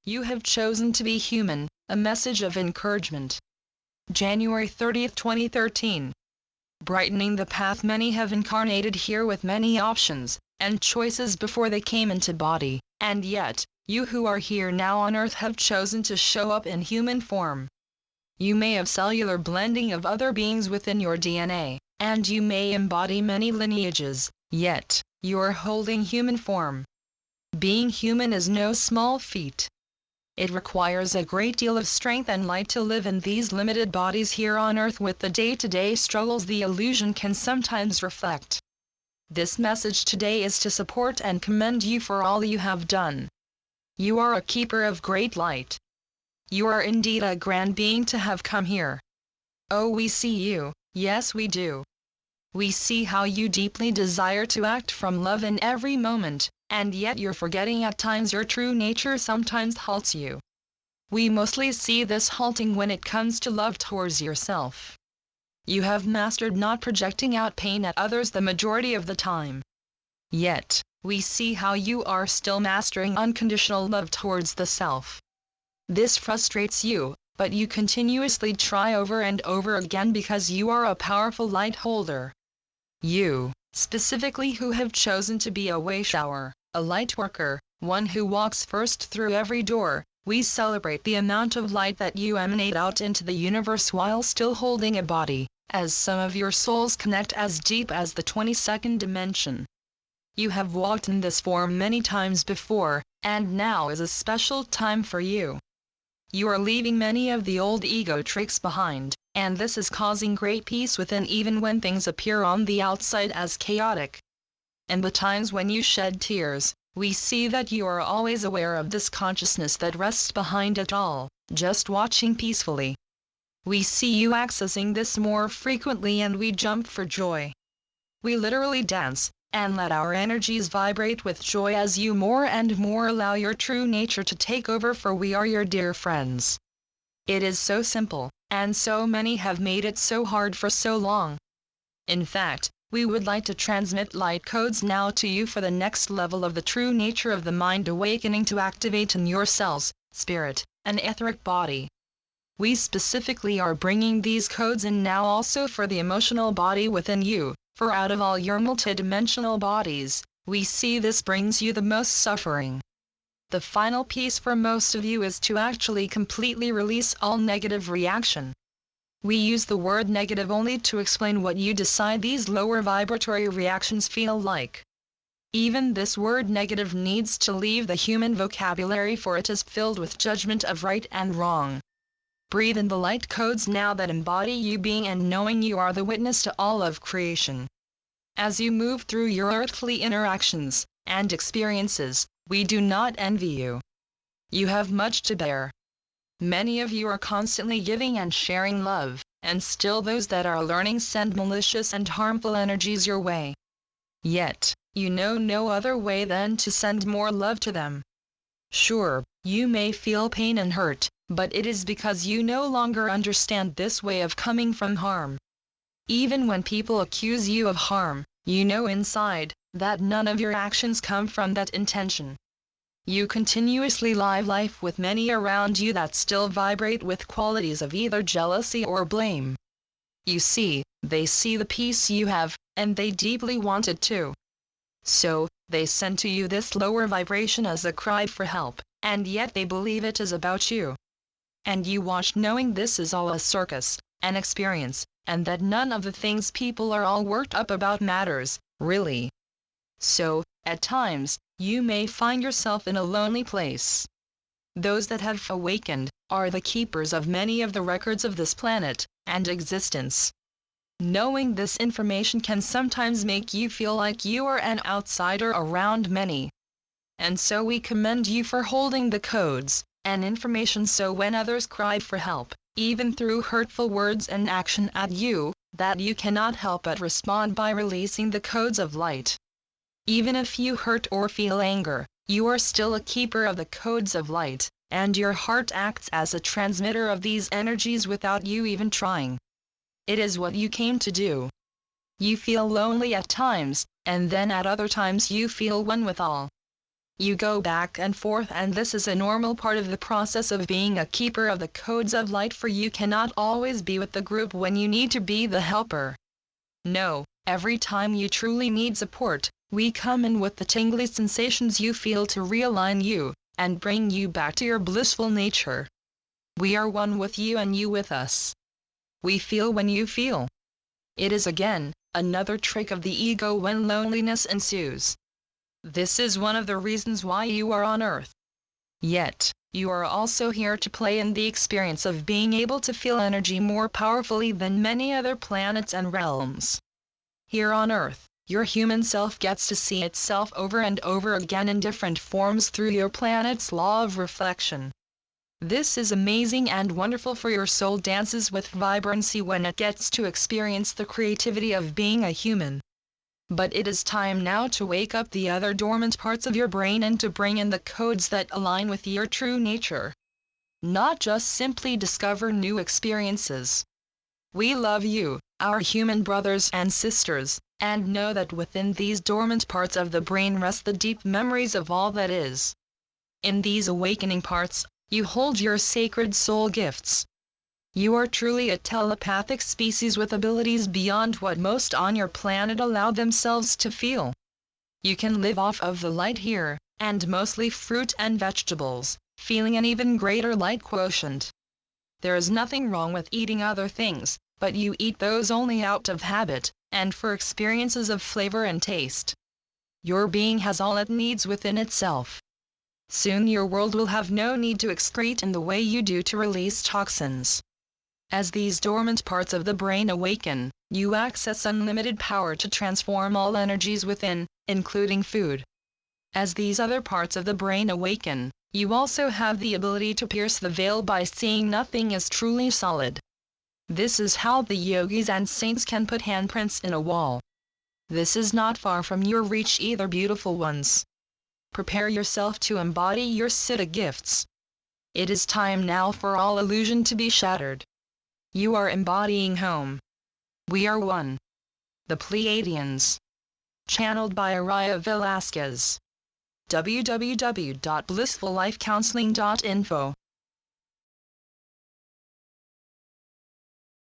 you have chosen to be human, a message of encouragement. January 30, 2013. Brightening the path. Many have incarnated here with many options and choices before they came into body, and yet, you who are here now on earth have chosen to show up in human form. You may have cellular blending of other beings within your DNA, and you may embody many lineages, yet, you are holding human form. Being human is no small feat. It requires a great deal of strength and light to live in these limited bodies here on earth with the day-to-day struggles the illusion can sometimes reflect. This message today is to support and commend you for all you have done. You are a keeper of great light. You are indeed a grand being to have come here. Oh, we see you, yes we do. We see how you deeply desire to act from love in every moment, and yet you're forgetting at times your true nature sometimes halts you. We mostly see this halting when it comes to love towards yourself. You have mastered not projecting out pain at others the majority of the time. Yet, we see how you are still mastering unconditional love towards the self. This frustrates you, but you continuously try over and over again because you are a powerful light holder. You, specifically who have chosen to be a way shower, a light worker, one who walks first through every door, we celebrate the amount of light that you emanate out into the universe while still holding a body, as some of your souls connect as deep as the 22nd dimension. You have walked in this form many times before, and now is a special time for you. You are leaving many of the old ego tricks behind, and this is causing great peace within even when things appear on the outside as chaotic. In the times when you shed tears, we see that you are always aware of this consciousness that rests behind it all, just watching peacefully. We see you accessing this more frequently and we jump for joy. We literally dance, and let our energies vibrate with joy as you more and more allow your true nature to take over, for we are your dear friends. It is so simple, and so many have made it so hard for so long. In fact, we would like to transmit light codes now to you for the next level of the true nature of the mind awakening to activate in your cells, spirit, and etheric body. We specifically are bringing these codes in now also for the emotional body within you, for out of all your multidimensional bodies, we see this brings you the most suffering. The final piece for most of you is to actually completely release all negative reaction. We use the word negative only to explain what you decide these lower vibratory reactions feel like. Even this word negative needs to leave the human vocabulary, for it is filled with judgment of right and wrong. Breathe in the light codes now that embody you being and knowing you are the witness to all of creation. As you move through your earthly interactions and experiences, we do not envy you. You have much to bear. Many of you are constantly giving and sharing love, and still those that are learning send malicious and harmful energies your way. Yet, you know no other way than to send more love to them. Sure, you may feel pain and hurt, but it is because you no longer understand this way of coming from harm. Even when people accuse you of harm, you know inside that none of your actions come from that intention. You continuously live life with many around you that still vibrate with qualities of either jealousy or blame. You see, they see the peace you have, and they deeply want it too. So, they send to you this lower vibration as a cry for help, and yet they believe it is about you. And you watch knowing this is all a circus, an experience, and that none of the things people are all worked up about matters, really. So, at times, you may find yourself in a lonely place. Those that have awakened are the keepers of many of the records of this planet and existence. Knowing this information can sometimes make you feel like you are an outsider around many. And so we commend you for holding the codes and information, so when others cry for help, even through hurtful words and action at you, that you cannot help but respond by releasing the codes of light. Even if you hurt or feel anger, you are still a keeper of the codes of light, and your heart acts as a transmitter of these energies without you even trying. It is what you came to do. You feel lonely at times, and then at other times you feel one with all. You go back and forth, and this is a normal part of the process of being a keeper of the codes of light, for you cannot always be with the group when you need to be the helper. No, every time you truly need support, we come in with the tingly sensations you feel to realign you, and bring you back to your blissful nature. We are one with you and you with us. We feel when you feel. It is again, another trick of the ego when loneliness ensues. This is one of the reasons why you are on Earth. Yet, you are also here to play in the experience of being able to feel energy more powerfully than many other planets and realms. Here on Earth, your human self gets to see itself over and over again in different forms through your planet's law of reflection. This is amazing and wonderful, for your soul dances with vibrancy when it gets to experience the creativity of being a human. But it is time now to wake up the other dormant parts of your brain and to bring in the codes that align with your true nature. Not just simply discover new experiences. We love you, our human brothers and sisters, and know that within these dormant parts of the brain rest the deep memories of all that is. In these awakening parts, you hold your sacred soul gifts. You are truly a telepathic species with abilities beyond what most on your planet allow themselves to feel. You can live off of the light here, and mostly fruit and vegetables, feeling an even greater light quotient. There is nothing wrong with eating other things, but you eat those only out of habit, and for experiences of flavor and taste. Your being has all it needs within itself. Soon your world will have no need to excrete in the way you do to release toxins. As these dormant parts of the brain awaken, you access unlimited power to transform all energies within, including food. As these other parts of the brain awaken, you also have the ability to pierce the veil by seeing nothing as truly solid. This is how the yogis and saints can put handprints in a wall. This is not far from your reach either, beautiful ones. Prepare yourself to embody your Siddha gifts. It is time now for all illusion to be shattered. You are embodying home. We are one. The Pleiadians. Channeled by Araya Velasquez. www.blissfullifecounseling.info